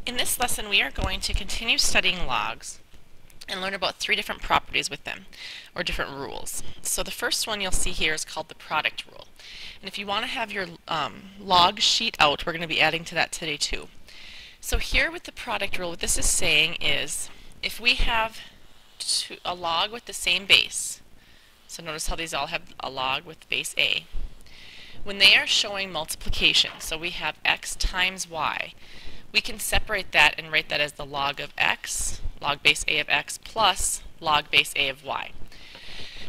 In this lesson, we are going to continue studying logs and learn about 3 different properties with them, or different rules. So the first one you'll see here is called the product rule. And if you want to have your log sheet out, we're going to be adding to that today too. So here with the product rule, what this is saying is if we have a log with the same base, so notice how these all have a log with base A, when they are showing multiplication, so we have x times y, we can separate that and write that as the log of x, log base A of x, plus log base A of y.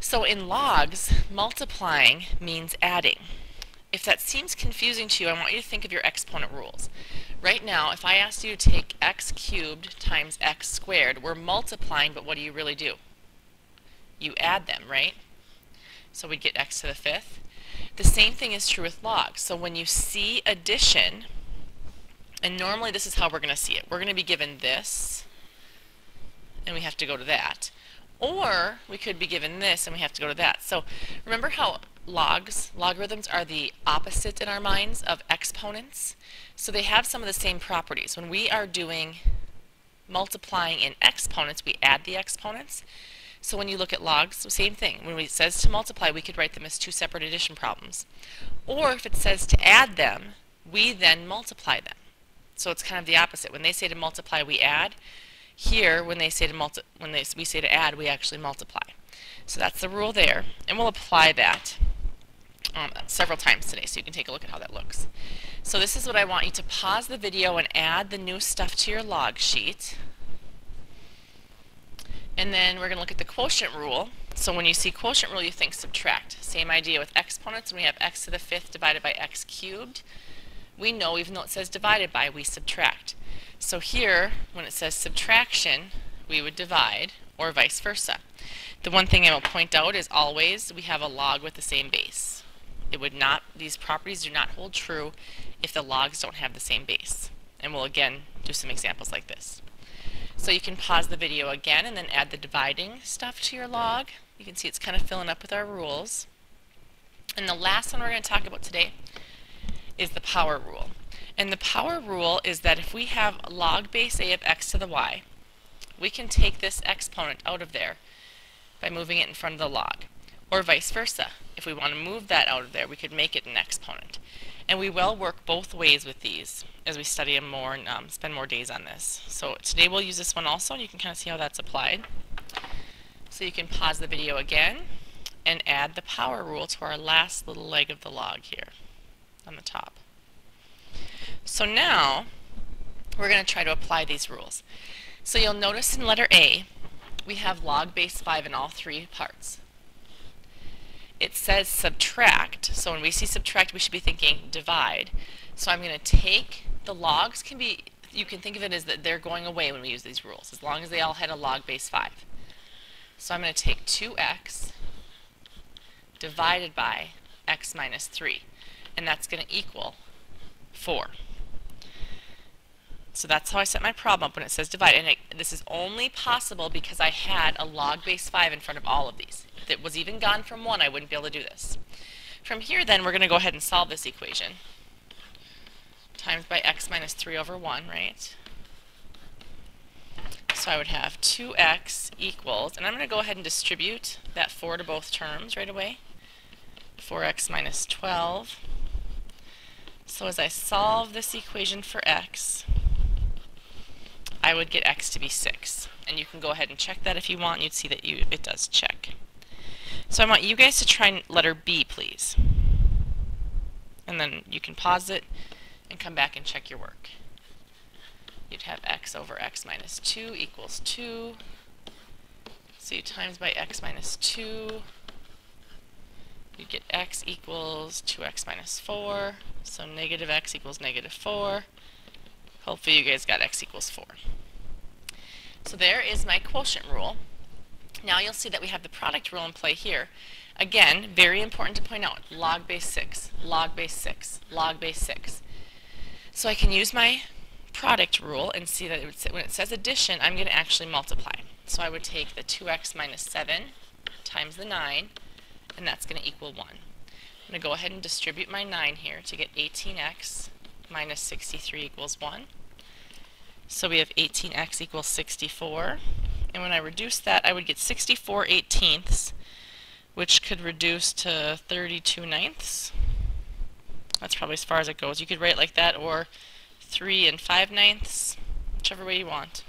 So in logs, multiplying means adding. If that seems confusing to you, I want you to think of your exponent rules. Right now, if I asked you to take x cubed times x squared, we're multiplying, but what do you really do? You add them, right? So we'd get x to the fifth. The same thing is true with logs. So when you see addition, and normally this is how we're going to see it. We're going to be given this, and we have to go to that. Or we could be given this, and we have to go to that. So remember how logarithms are the opposite in our minds of exponents? So they have some of the same properties. When we are doing multiplying in exponents, we add the exponents. So when you look at logs, same thing. When it says to multiply, we could write them as 2 separate addition problems. Or if it says to add them, we then multiply them. So it's kind of the opposite. When they say to multiply, we add. Here, when they say to we say to add, we actually multiply. So that's the rule there, and we'll apply that several times today, so you can take a look at how that looks. So this is what I want you to pause the video and add the new stuff to your log sheet. And then we're going to look at the quotient rule. So when you see quotient rule, you think subtract. Same idea with exponents. When we have x to the fifth divided by x cubed, we know even though it says divided by, we subtract. So here, when it says subtraction, we would divide, or vice versa. The one thing I will point out is always we have a log with the same base. It would not, these properties do not hold true if the logs don't have the same base. And we'll again do some examples like this. So you can pause the video again and then add the dividing stuff to your log. You can see it's kind of filling up with our rules. And the last one we're going to talk about today is the power rule. And the power rule is that if we have log base A of x to the y, we can take this exponent out of there by moving it in front of the log. Or vice versa. If we want to move that out of there, we could make it an exponent. And we will work both ways with these as we study them more and spend more days on this. So today we'll use this one also, and you can kind of see how that's applied. So you can pause the video again and add the power rule to our last little leg of the log here on the top. So now we're going to try to apply these rules. So you'll notice in letter A we have log base 5 in all 3 parts. It says subtract, so when we see subtract we should be thinking divide. So I'm going to take the logs, you can think of it as that they're going away when we use these rules, as long as they all had a log base 5. So I'm going to take 2x divided by x minus 3, and that's going to equal 4. So that's how I set my problem up when it says divide. And this is only possible because I had a log base 5 in front of all of these. If it was even gone from 1, I wouldn't be able to do this. From here then, we're going to go ahead and solve this equation. Times by x minus 3 over 1, right? So I would have 2x equals, and I'm going to go ahead and distribute that 4 to both terms right away. 4x minus 12. So as I solve this equation for x, I would get x to be 6. And you can go ahead and check that if you want. You'd see that it does check. So I want you guys to try letter B, please. And then you can pause it and come back and check your work. You'd have x over x minus 2 equals 2. So you times by x minus 2. You get x equals 2x minus 4. So negative x equals negative 4. Hopefully you guys got x equals 4. So there is my quotient rule. Now you'll see that we have the product rule in play here. Again, very important to point out, log base 6, log base 6, log base 6. So I can use my product rule and see that when it says addition, I'm going to actually multiply. So I would take the 2x minus 7 times the 9, and that's going to equal 1. I'm going to go ahead and distribute my 9 here to get 18x minus 63 equals 1. So we have 18x equals 64. And when I reduce that, I would get 64/18, which could reduce to 32/9. That's probably as far as it goes. You could write it like that, or 3 5/9, whichever way you want.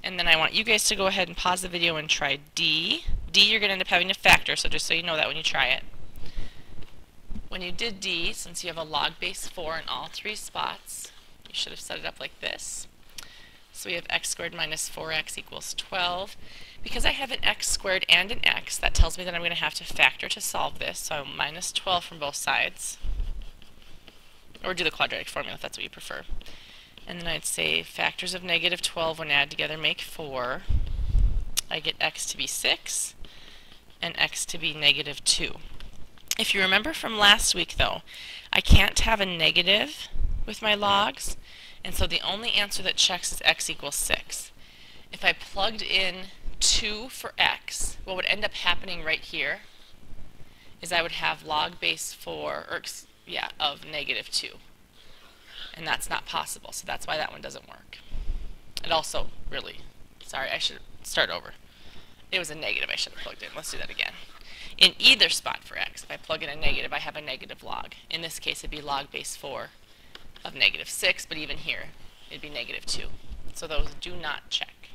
And then I want you guys to go ahead and pause the video and try D. D you're going to end up having to factor, so just so you know that when you try it. When you did D, since you have a log base 4 in all 3 spots, you should have set it up like this. So we have x squared minus 4x equals 12. Because I have an x squared and an x, that tells me that I'm going to have to factor to solve this. So minus 12 from both sides. Or do the quadratic formula if that's what you prefer. And then I'd say factors of negative 12 when added together make 4. I get x to be 6 and x to be negative 2. If you remember from last week though, I can't have a negative with my logs, and so the only answer that checks is x equals 6. If I plugged in 2 for x, what would end up happening right here is I would have log base 4, or of negative 2. And that's not possible, so that's why that one doesn't work. It also sorry, I should start over. It was a negative I should have plugged in. Let's do that again. In either spot for x, if I plug in a negative, I have a negative log. In this case, it'd be log base 4 of negative 6, but even here, it'd be negative 2. So those do not check.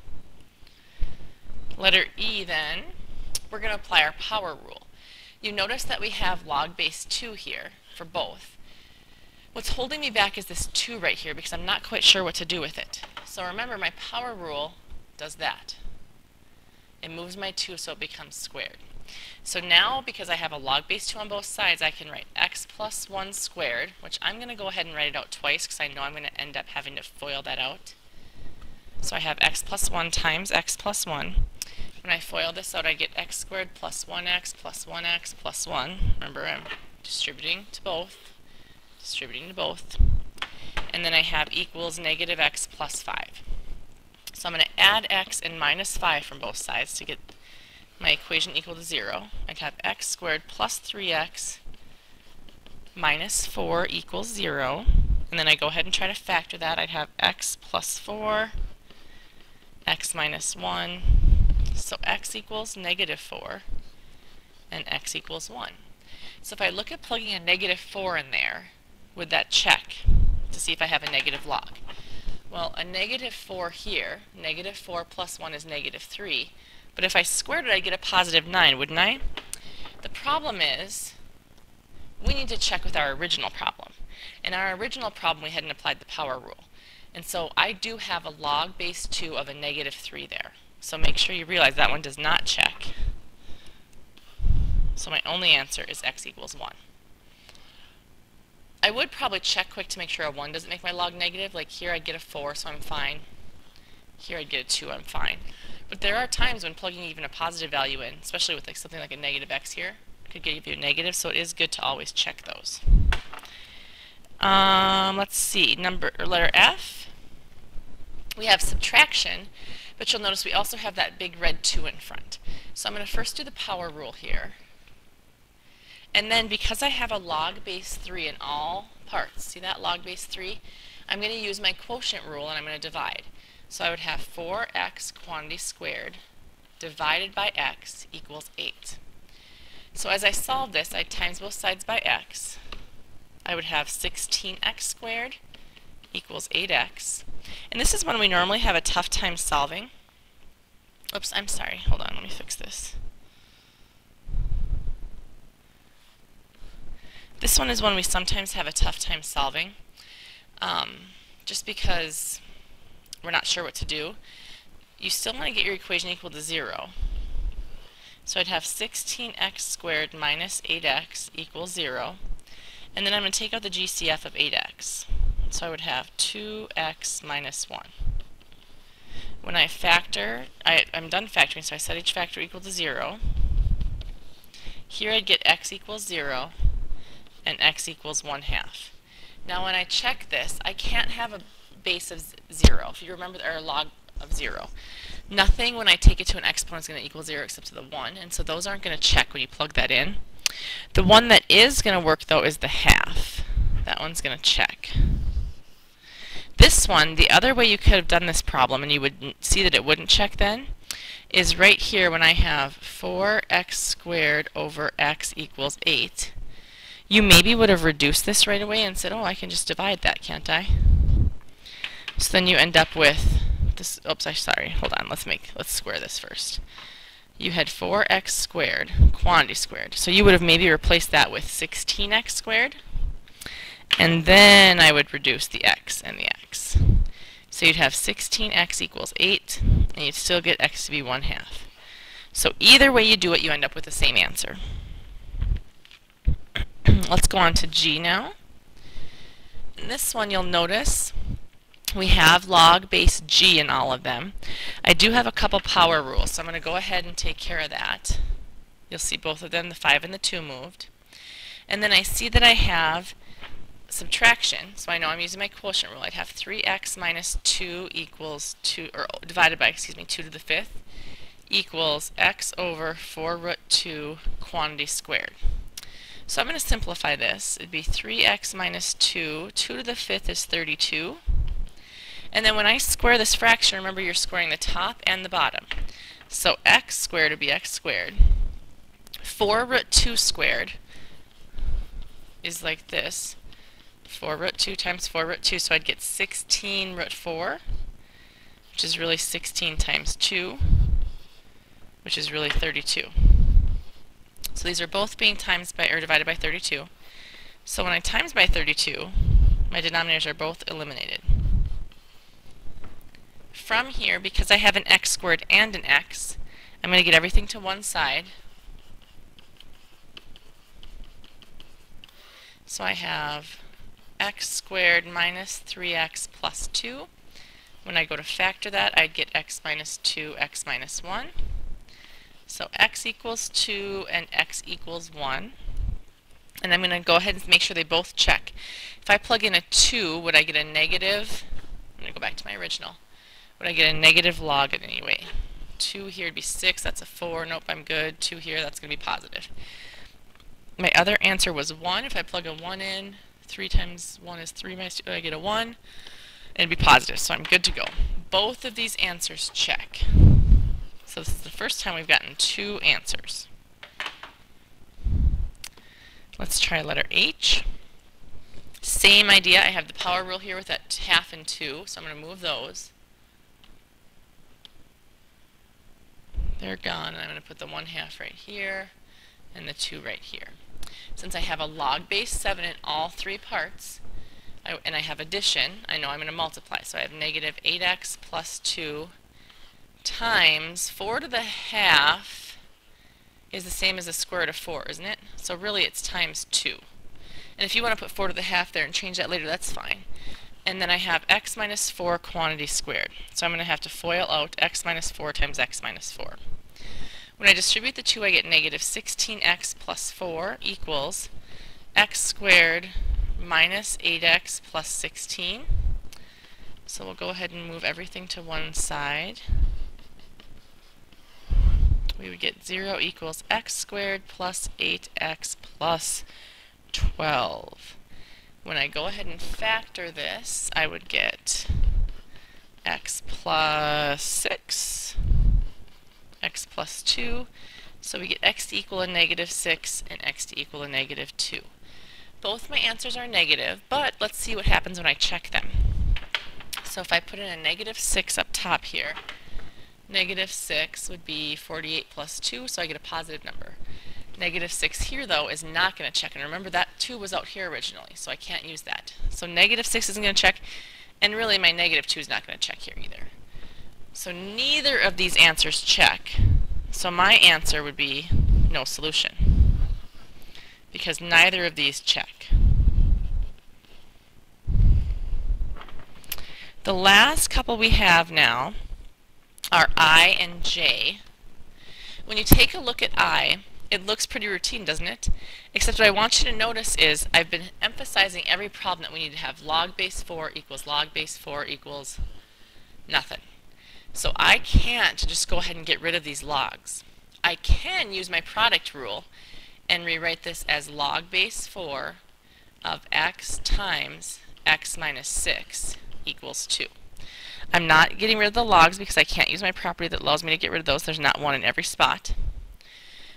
Letter E then, we're going to apply our power rule. You notice that we have log base 2 here for both. What's holding me back is this 2 right here because I'm not quite sure what to do with it. So remember, my power rule does that. It moves my 2 so it becomes squared. So now, because I have a log base 2 on both sides, I can write x plus 1 squared, which I'm going to go ahead and write it out twice because I know I'm going to end up having to FOIL that out. So I have x plus 1 times x plus 1. When I FOIL this out, I get x squared plus 1x plus 1x plus 1. Remember, I'm distributing to both. And then I have equals negative x plus 5. So I'm going to add x and minus 5 from both sides to get my equation equal to 0. I'd have x squared plus 3x minus 4 equals 0. And then I go ahead and try to factor that. I'd have x plus 4, x minus 1. So x equals negative 4, and x equals 1. So if I look at plugging a negative 4 in there, would that check to see if I have a negative log? Well, a negative 4 here, negative 4 plus 1 is negative 3. But if I squared it, I'd get a positive 9, wouldn't I? The problem is, we need to check with our original problem. In our original problem, we hadn't applied the power rule. And so I do have a log base 2 of a negative 3 there. So make sure you realize that one does not check. So my only answer is x equals 1. I would probably check quick to make sure a 1 doesn't make my log negative. Like here I'd get a 4, so I'm fine. Here I'd get a 2, I'm fine. But there are times when plugging even a positive value in, especially with like something like a negative x here, could give you a negative, so it is good to always check those. Let's see, letter F. We have subtraction, but you'll notice we also have that big red 2 in front. So I'm going to first do the power rule here. And then because I have a log base 3 in all parts, see that log base 3? I'm going to use my quotient rule and I'm going to divide. So I would have 4x quantity squared divided by x equals 8. So as I solve this, I times both sides by x. I would have 16x squared equals 8x. And this is one we normally have a tough time solving. Oops, I'm sorry. Hold on, let me fix this. This one is one we sometimes have a tough time solving, just because we're not sure what to do. You still want to get your equation equal to 0. So I'd have 16x squared minus 8x equals 0. And then I'm going to take out the GCF of 8x. So I would have 2x minus 1. When I factor, I'm done factoring, so I set each factor equal to 0. Here I'd get x equals 0 and x equals 1/2. Now when I check this, I can't have a base of 0. If you remember, or a log of 0. Nothing when I take it to an exponent is going to equal 0 except to the 1, and so those aren't going to check when you plug that in. The one that is going to work though is the half. That one's going to check. This one, the other way you could have done this problem, and you would see that it wouldn't check then, is right here when I have 4x squared over x equals 8. You maybe would have reduced this right away and said, oh, I can just divide that, can't I? So then you end up with this, oops, sorry, hold on, let's square this first. You had 4x squared, quantity squared. So you would have maybe replaced that with 16x squared, and then I would reduce the x and the x. So you'd have 16x equals 8, and you'd still get x to be 1/2. So either way you do it, you end up with the same answer. Let's go on to G now. In this one you'll notice we have log base G in all of them. I do have a couple power rules, so I'm going to go ahead and take care of that. You'll see both of them, the 5 and the 2 moved. And then I see that I have subtraction, so I know I'm using my quotient rule. I'd have 3x minus 2 equals 2, or divided by, 2 to the 5th, equals x over 4 root 2 quantity squared. So I'm going to simplify this. It'd be 3x minus 2, 2 to the 5th is 32. And then when I square this fraction, remember you're squaring the top and the bottom. So x squared would be x squared. 4 root 2 squared is like this. 4 root 2 times 4 root 2, so I'd get 16 root 4, which is really 16 times 2, which is really 32. So these are both being times by, or divided by 32. So when I times by 32, my denominators are both eliminated. From here, because I have an x squared and an x, I'm going to get everything to one side. So I have x squared minus 3x plus 2. When I go to factor that, I'd get x minus 2, x minus 1. So x equals 2 and x equals 1. And I'm going to go ahead and make sure they both check. If I plug in a 2, would I get a negative? I'm going to go back to my original. Would I get a negative log it anyway? 2 here would be 6, that's a 4, nope, I'm good. 2 here, that's going to be positive. My other answer was 1. If I plug a 1 in, 3 times 1 is 3 minus 2, I get a 1, and it'd be positive, so I'm good to go. Both of these answers check. So this is the first time we've gotten 2 answers. Let's try letter H. Same idea, I have the power rule here with that 1/2 and 2, so I'm going to move those. They're gone, and I'm going to put the 1/2 right here and the 2 right here. Since I have a log base 7 in all 3 parts, and I have addition, I know I'm going to multiply. So I have negative 8x plus 2 times 4 to the 1/2 is the same as the square root of 4, isn't it? So really it's times 2. And if you want to put 4 to the 1/2 there and change that later, that's fine. And then I have x minus 4 quantity squared. So I'm going to have to FOIL out x minus 4 times x minus 4. When I distribute the 2, I get negative 16x plus 4 equals x squared minus 8x plus 16. So we'll go ahead and move everything to one side. We would get 0 equals x squared plus 8x plus 12. When I go ahead and factor this, I would get x plus 6, x plus 2, so we get x to equal a negative 6 and x to equal a negative 2. Both my answers are negative, but let's see what happens when I check them. So if I put in a negative 6 up top here, negative 6 would be 48 plus 2, so I get a positive number. Negative 6 here, though, is not going to check. And remember, that 2 was out here originally, so I can't use that. So negative 6 isn't going to check, and really my negative 2 is not going to check here either. So neither of these answers check. So my answer would be no solution, because neither of these check. The last couple we have now are I and J. When you take a look at I, it looks pretty routine, doesn't it? Except what I want you to notice is I've been emphasizing every problem that we need to have log base 4 equals log base 4 equals nothing. So I can't just go ahead and get rid of these logs. I can use my product rule and rewrite this as log base 4 of x times x minus 6 equals 2. I'm not getting rid of the logs because I can't use my property that allows me to get rid of those. There's not one in every spot.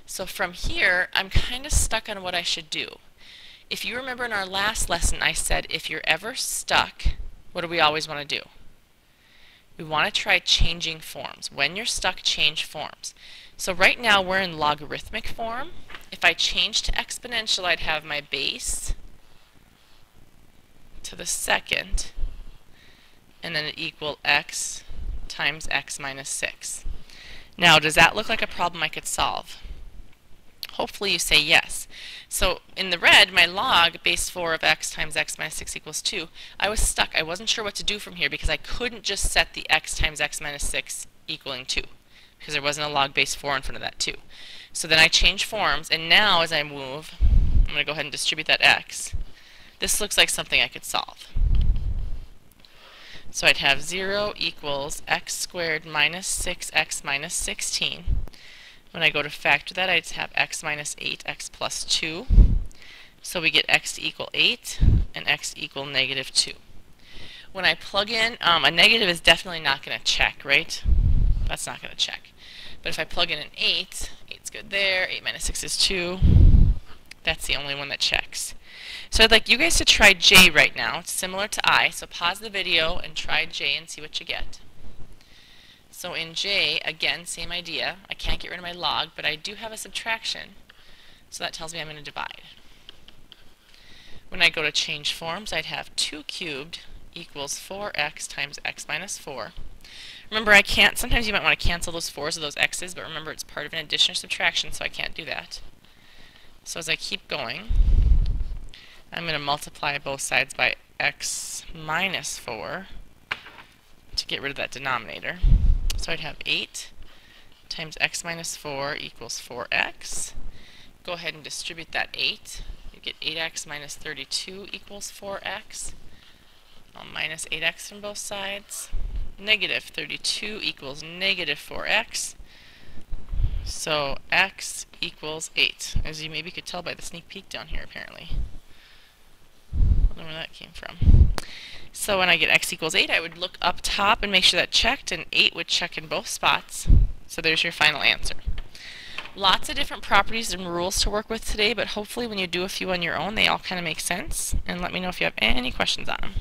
So from here, I'm kind of stuck on what I should do. If you remember in our last lesson, I said if you're ever stuck, what do we always want to do? We want to try changing forms. When you're stuck, change forms. So right now we're in logarithmic form. If I change to exponential, I'd have my base to the second, and then it equal x times x minus 6. Now, does that look like a problem I could solve? Hopefully you say yes. So in the red, my log, base 4 of x times x minus 6 equals 2, I was stuck. I wasn't sure what to do from here because I couldn't just set the x times x minus 6 equaling 2 because there wasn't a log base 4 in front of that 2. So then I change forms, and now as I move, I'm going to go ahead and distribute that x. This looks like something I could solve. So I'd have 0 equals x squared minus 6x minus 16. When I go to factor that, I'd have x minus 8, x plus 2. So we get x to equal 8 and x to equal negative 2. When I plug in, a negative is definitely not going to check, right? That's not going to check. But if I plug in an 8, 8's good there, 8 minus 6 is 2. That's the only one that checks. So I'd like you guys to try J right now. It's similar to I, so pause the video and try J and see what you get. So in J, again, same idea. I can't get rid of my log, but I do have a subtraction. So that tells me I'm going to divide. When I go to change forms, I'd have 2 cubed equals 4x times x minus 4. Remember, I can't, sometimes you might want to cancel those 4s or those x's, but remember it's part of an addition or subtraction, so I can't do that. So as I keep going, I'm going to multiply both sides by x minus 4 to get rid of that denominator. So I'd have 8 times x minus 4 equals 4x. Go ahead and distribute that 8. You get 8x minus 32 equals 4x. I'll minus 8x from both sides. Negative 32 equals negative 4x. So x equals 8, as you maybe could tell by the sneak peek down here apparently. I don't know where that came from. So when I get x equals 8, I would look up top and make sure that checked, and 8 would check in both spots. So there's your final answer. Lots of different properties and rules to work with today, but hopefully when you do a few on your own, they all kind of make sense. And let me know if you have any questions on them.